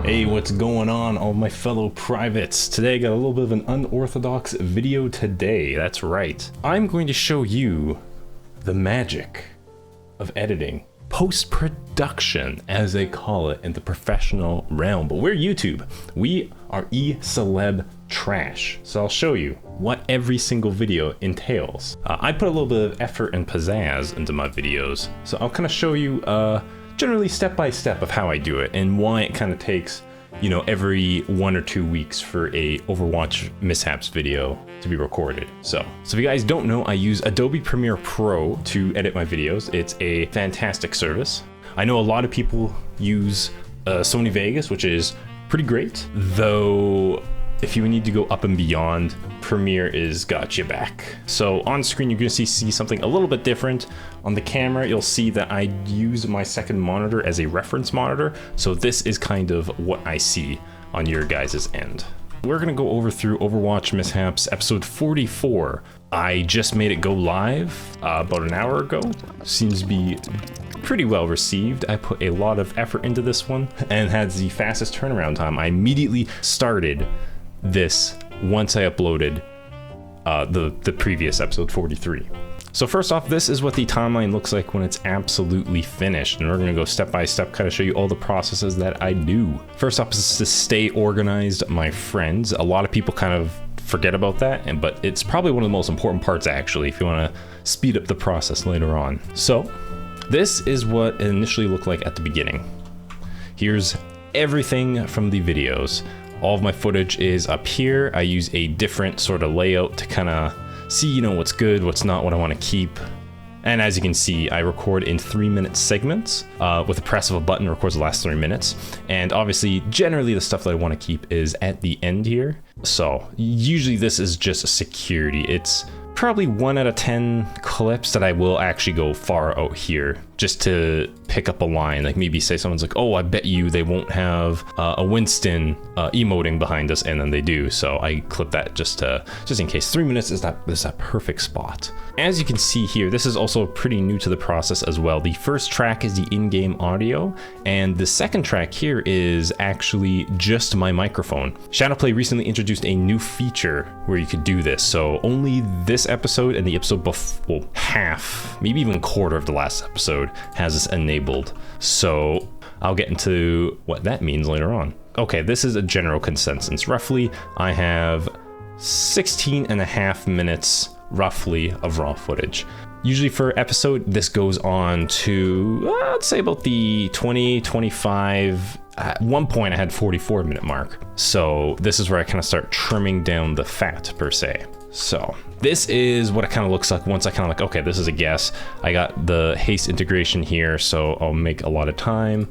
Hey, what's going on, all my fellow privates? Today I got a little bit of an unorthodox video today. That's right. I'm going to show you the magic of editing. Post-production, as they call it in the professional realm. But we're YouTube. We are e-celeb trash. So I'll show you what every single video entails. I put a little bit of effort and pizzazz into my videos. So I'll kind of show you generally step by step of how I do it and why it kind of takes, you know, every 1 or 2 weeks for a Overwatch Mishaps video to be recorded. So if you guys don't know, I use Adobe Premiere Pro to edit my videos. It's a fantastic service. I know a lot of people use Sony Vegas, which is pretty great, though if you need to go up and beyond, Premiere is got you back. So on screen, you're gonna see something a little bit different. On the camera, you'll see that I use my second monitor as a reference monitor. So this is kind of what I see on your guys' end. We're gonna go through Overwatch Mishaps episode 44. I just made it go live about an hour ago. Seems to be pretty well received. I put a lot of effort into this one and had the fastest turnaround time. I immediately started this once I uploaded the previous episode 43. So first off, this is what the timeline looks like when it's absolutely finished, and we're gonna go step by step, kind of show you all the processes that I do. First off is to stay organized, my friends. A lot of people kind of forget about that, but it's probably one of the most important parts actually if you want to speed up the process later on. So this is what it initially looked like at the beginning. Here's everything from the videos. All of my footage is up here. I use a different sort of layout to kind of see, you know, what's good, what's not, what I want to keep. And as you can see, I record in 3-minute segments. With the press of a button, records the last 3 minutes. And obviously, generally the stuff that I want to keep is at the end here. So usually this is just a security. It's probably 1 out of 10 clips that I will actually go far out here just to pick up a line. Like maybe say someone's like, oh, I bet you they won't have a Winston emoting behind us, and then they do. So I clip that just in case. 3 minutes is that perfect spot. As you can see here, this is also pretty new to the process as well. The first track is the in-game audio, and the second track here is actually just my microphone. Shadowplay recently introduced a new feature where you could do this. So only this episode and the episode before, well, half, maybe even quarter of the last episode has this enabled. So I'll get into what that means later on. Okay, this is a general consensus. Roughly, I have 16.5 minutes roughly of raw footage. Usually for episode, this goes on to, I'd say about the 20, 25, at one point I had 44-minute mark. So this is where I kind of start trimming down the fat per se. So this is what it kind of looks like once I kind of like, okay, this is a guess. I got the haste integration here, so I'll make a lot of time.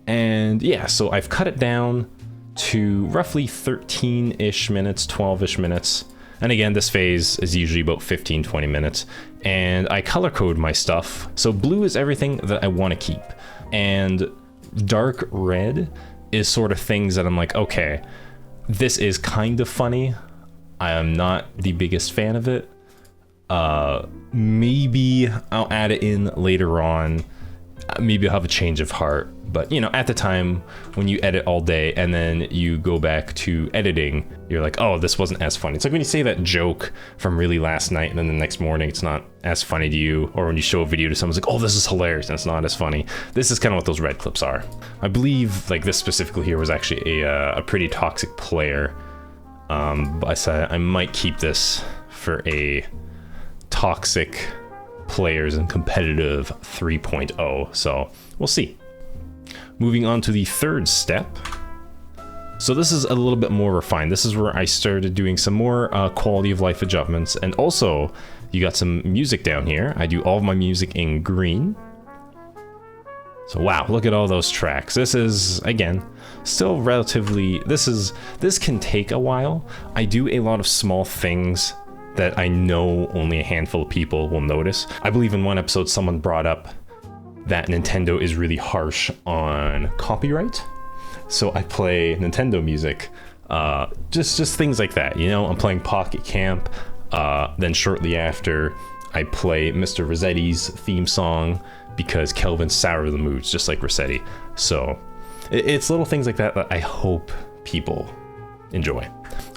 And yeah, so I've cut it down to roughly 13-ish minutes, 12-ish minutes. And again, this phase is usually about 15, 20 minutes. And I color code my stuff. So blue is everything that I want to keep. And dark red is sort of things that I'm like, okay, this is kind of funny. I am not the biggest fan of it. Maybe I'll add it in later on. Maybe I'll have a change of heart. But, you know, at the time when you edit all day and then you go back to editing, you're like, oh, this wasn't as funny. It's like when you say that joke from really last night and then the next morning it's not as funny to you. Or when you show a video to someone, it's like, oh, this is hilarious, and it's not as funny. This is kind of what those red clips are. I believe like this specifically here was actually a pretty toxic player. I said I might keep this for a toxic players and competitive 3.0. So we'll see. Moving on to the third step. So this is a little bit more refined. This is where I started doing some more quality of life adjustments. And also you got some music down here. I do all of my music in green. So wow, look at all those tracks. This is, again, still relatively, this can take a while. I do a lot of small things that I know only a handful of people will notice. I believe in one episode someone brought up that Nintendo is really harsh on copyright. So I play Nintendo music, just things like that. You know, I'm playing Pocket Camp, then shortly after I play Mr. Rossetti's theme song because Kelvin's sour the moods, just like Rossetti. So It's little things like that that I hope people enjoy.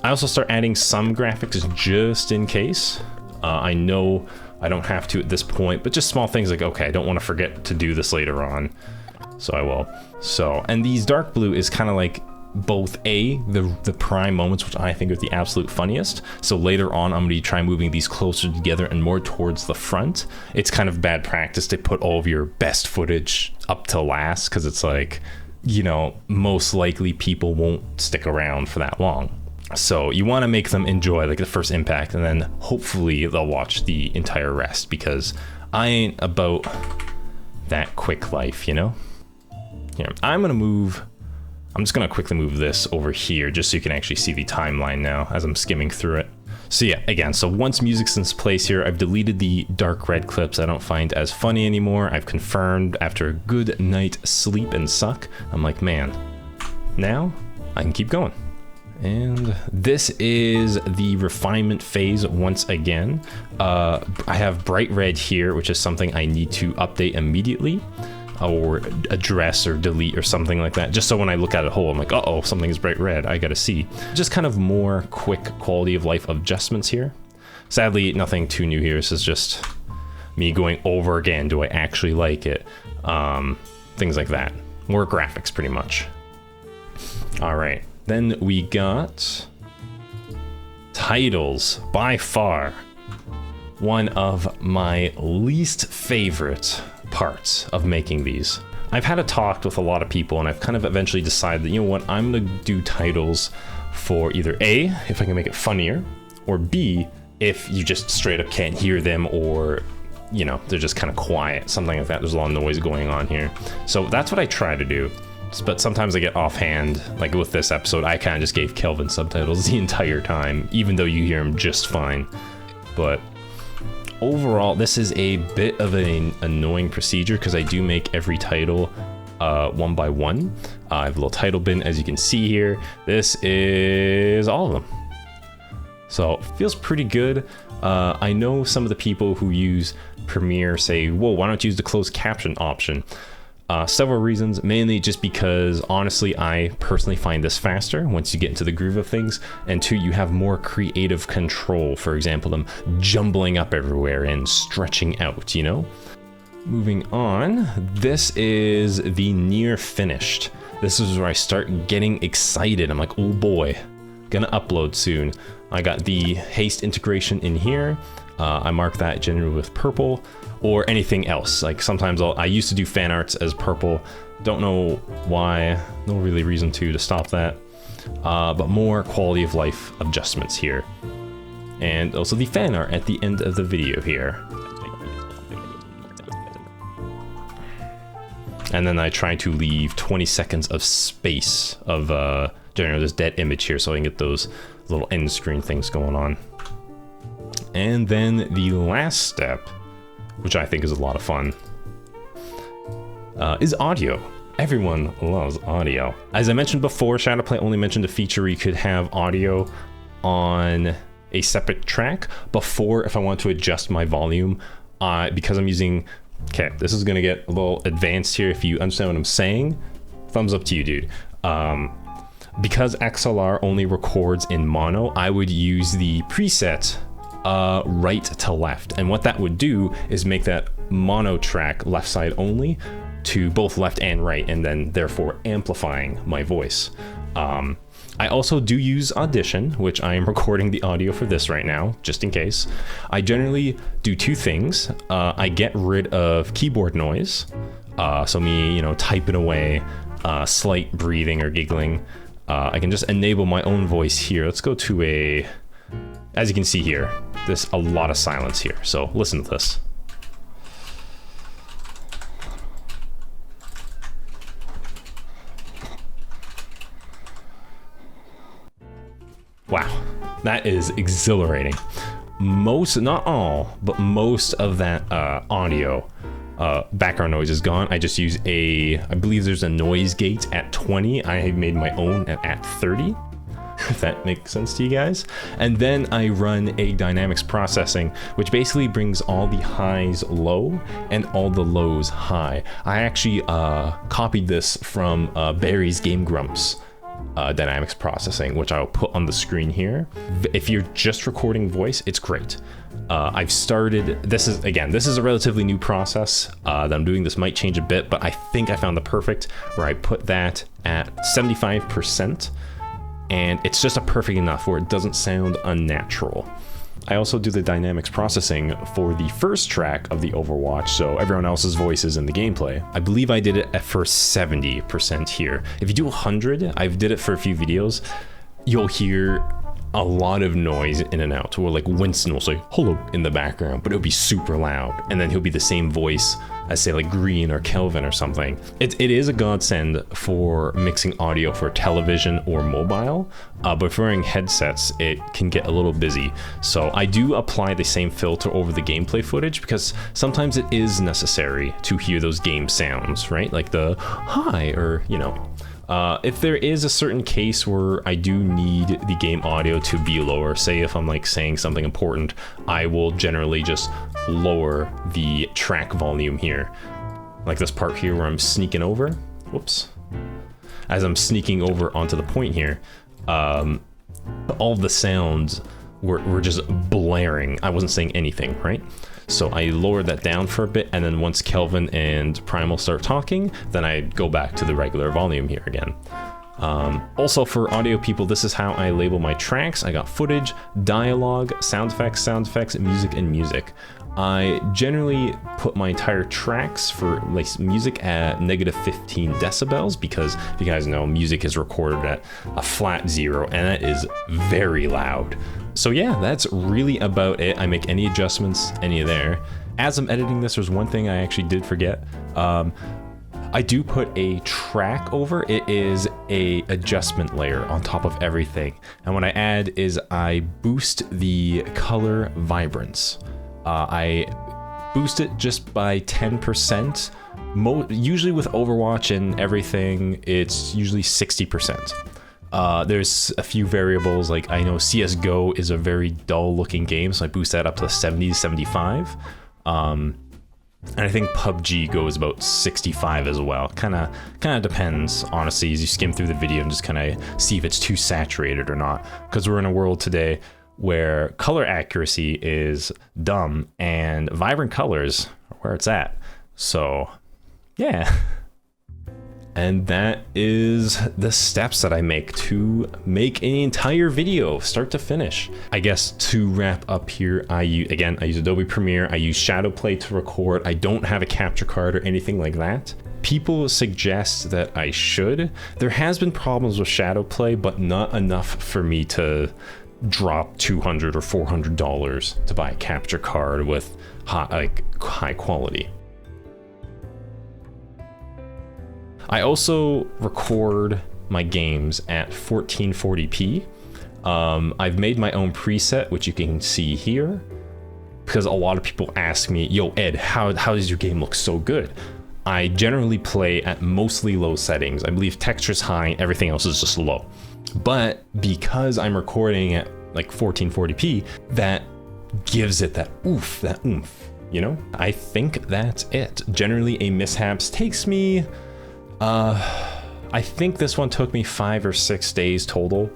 I also start adding some graphics just in case. I know I don't have to at this point, but just small things like, okay, I don't want to forget to do this later on, so I will. So, and these dark blue is kind of like both the prime moments, which I think are the absolute funniest. So later on, I'm going to try moving these closer together and more towards the front. It's kind of bad practice to put all of your best footage up to last, because it's like, you know, most likely people won't stick around for that long. So you want to make them enjoy like the first impact, and then hopefully they'll watch the entire rest, because I ain't about that quick life, you know? Here, I'm just gonna quickly move this over here just so you can actually see the timeline now as I'm skimming through it. So yeah, again, so once music's in place here, I've deleted the dark red clips I don't find as funny anymore. I've confirmed after a good night's sleep and suck, I'm like, man, now I can keep going. And this is the refinement phase once again. I have bright red here, which is something I need to update immediately, or address or delete or something like that, just so when I look at a whole, I'm like, uh-oh, something is bright red, I gotta see. Just kind of more quick quality of life adjustments here. Sadly, nothing too new here. This is just me going over again, do I actually like it? Things like that. More graphics, pretty much. All right, then we got titles. By far, one of my least favorite parts of making these. I've had a talk with a lot of people, and I've kind of eventually decided that, you know what, I'm gonna do titles for either A, if I can make it funnier, or B, if you just straight up can't hear them, or, you know, they're just kind of quiet, something like that. There's a lot of noise going on here. So that's what I try to do. But sometimes I get offhand, like with this episode, I kind of just gave Kelvin subtitles the entire time, even though you hear him just fine. But overall, this is a bit of an annoying procedure, because I do make every title one by one. I have a little title bin, as you can see here. This is all of them. So it feels pretty good. I know some of the people who use Premiere say, whoa, why don't you use the closed caption option? Several reasons, mainly just because honestly I personally find this faster once you get into the groove of things, and two, you have more creative control. For example, them jumbling up everywhere and stretching out, you know? Moving on, this is the near finished. This is where I start getting excited. I'm like, oh boy, gonna upload soon. I got the haste integration in here. I mark that generally with purple, or anything else. Like sometimes I used to do fan arts as purple. Don't know why, no really reason to stop that. But more quality of life adjustments here. And also the fan art at the end of the video here. And then I try to leave 20 seconds of space of generally this dead image here, so I can get those little end screen things going on. And then the last step, which I think is a lot of fun, is audio. Everyone loves audio. As I mentioned before, Shadowplay only mentioned a feature where you could have audio on a separate track. Before, if I want to adjust my volume, because I'm using, okay, this is gonna get a little advanced here. If you understand what I'm saying, thumbs up to you, dude. Because XLR only records in mono, I would use the preset right to left, and what that would do is make that mono track left side only to both left and right, and then therefore amplifying my voice. I also do use Audition, which I am recording the audio for this right now, just in case. I generally do two things. I get rid of keyboard noise, so me, you know, typing away, slight breathing or giggling. I can just enable my own voice here. Let's go to a, as you can see here, there's a lot of silence here, so listen to this. Wow, that is exhilarating. Most, not all, but most of that audio background noise is gone. I just use I believe there's a noise gate at 20. I have made my own at 30. if that makes sense to you guys. And then I run a dynamics processing, which basically brings all the highs low and all the lows high. I actually copied this from Barry's Game Grumps dynamics processing, which I'll put on the screen here. If you're just recording voice, it's great. I've started, this is a relatively new process that I'm doing. This might change a bit, but I think I found the perfect, where I put that at 75%, and it's just a perfect enough where it doesn't sound unnatural. I also do the dynamics processing for the first track of the Overwatch, so everyone else's voices in the gameplay. I believe I did it at first 70% here. If you do 100, I've did it for a few videos, you'll hear a lot of noise in and out, or like Winston will say hello in the background, but it'll be super loud, and then he'll be the same voice as, say, like Green or Kelvin or something. It is a godsend for mixing audio for television or mobile, but if wearing headsets, it can get a little busy. So I do apply the same filter over the gameplay footage, because sometimes it is necessary to hear those game sounds, right? Like the hi, or, you know, if there is a certain case where I do need the game audio to be lower, say if I'm like saying something important, I will generally just lower the track volume here. Like this part here where I'm sneaking over, whoops. As I'm sneaking over onto the point here, all the sounds were just blaring. I wasn't saying anything, right? So I lowered that down for a bit, and then once Kelvin and Primal start talking, then I go back to the regular volume here again. Also for audio people, this is how I label my tracks. I got footage, dialogue, sound effects, music, and music. I generally put my entire tracks for like music at -15 decibels, because if you guys know, music is recorded at a flat 0, and that is very loud. So yeah, that's really about it. I make any adjustments, any there. As I'm editing this, there's one thing I actually did forget. I do put a track over. It is a adjustment layer on top of everything. And what I add is I boost the color vibrance. I boost it just by 10%. Usually with Overwatch and everything, it's usually 60%. There's a few variables, like I know CSGO is a very dull looking game, so I boost that up to 70 to 75. And I think PUBG goes about 65 as well. Kind of depends, honestly, as you skim through the video and just kind of see if it's too saturated or not. Because we're in a world today where color accuracy is dumb and vibrant colors are where it's at. So, yeah. And that is the steps that I make to make an entire video, start to finish. I guess to wrap up here, I use Adobe Premiere, I use Shadowplay to record. I don't have a capture card or anything like that. People suggest that I should. There has been problems with Shadowplay, but not enough for me to drop $200 or $400 to buy a capture card with high quality. I also record my games at 1440p. I've made my own preset, which you can see here, because a lot of people ask me, yo, Ed, how does your game look so good? I generally play at mostly low settings. I believe texture's high, everything else is just low. But because I'm recording at like 1440p, that gives it that oomph, you know? I think that's it. Generally, a Mishaps takes me, I think this one took me 5 or 6 days total.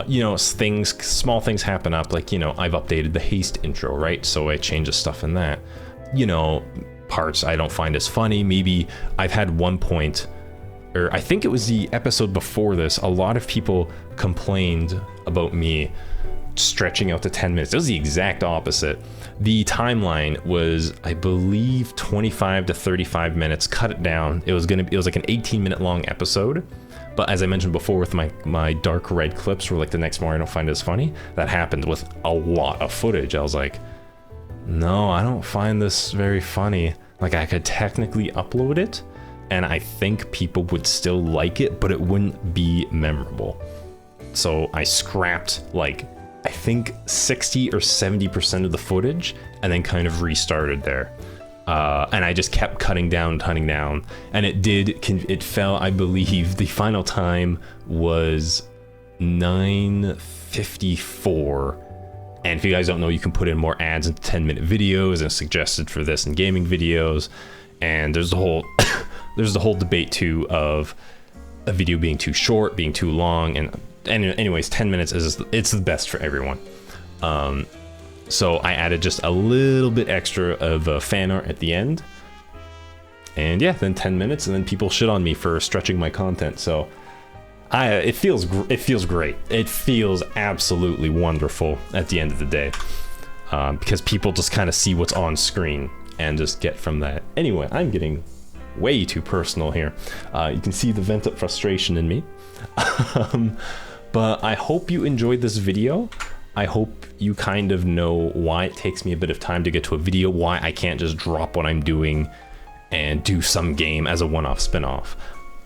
You know, small things happen up, like, you know, I've updated the haste intro, right? So I change the stuff in that. You know, parts I don't find as funny. Maybe I've had one point, or I think it was the episode before this, a lot of people complained about me stretching out to 10 minutes. It was the exact opposite. The timeline was, I believe, 25 to 35 minutes. Cut it down. It was like an 18-minute long episode. But as I mentioned before with my dark red clips where like the next morning I don't find it as funny, that happened with a lot of footage. I was like, no, I don't find this very funny. Like, I could technically upload it and I think people would still like it, but it wouldn't be memorable. So I scrapped like, I think 60 or 70% of the footage and then kind of restarted there. And I just kept cutting down, and it fell, I believe the final time was 9:54. And if you guys don't know, you can put in more ads into 10-minute videos and suggested for this in gaming videos. And there's the whole there's the whole debate too of a video being too short, being too long, and anyways, 10 minutes it's the best for everyone. So I added just a little bit extra of fan art at the end, and yeah, then 10 minutes, and then people shit on me for stretching my content. So it feels great. It feels absolutely wonderful at the end of the day, because people just kind of see what's on screen and just get from that. Anyway, I'm getting way too personal here. You can see the vent up frustration in me. But I hope you enjoyed this video. I hope you kind of know why it takes me a bit of time to get to a video, why I can't just drop what I'm doing and do some game as a one-off spin-off.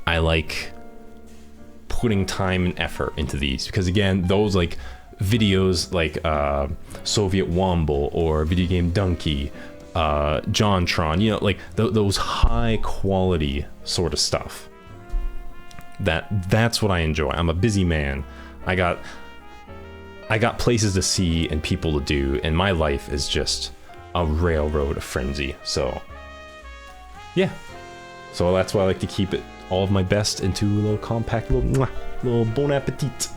I like putting time and effort into these, because again, those like videos like Soviet Womble or Video Game Donkey, JonTron, you know, like those high quality sort of stuff, that's what I enjoy. I'm a busy man. I got places to see and people to do, and my life is just a railroad of frenzy. So yeah, so that's why I like to keep it all of my best into a little compact little bon appetit.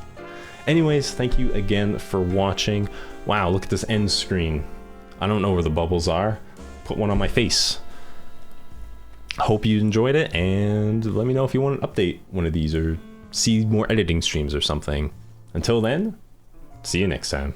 Anyways, thank you again for watching. Wow, look at this end screen. I don't know where the bubbles are. Put one on my face. Hope you enjoyed it, and let me know if you want to update one of these or see more editing streams or something. Until then, see you next time.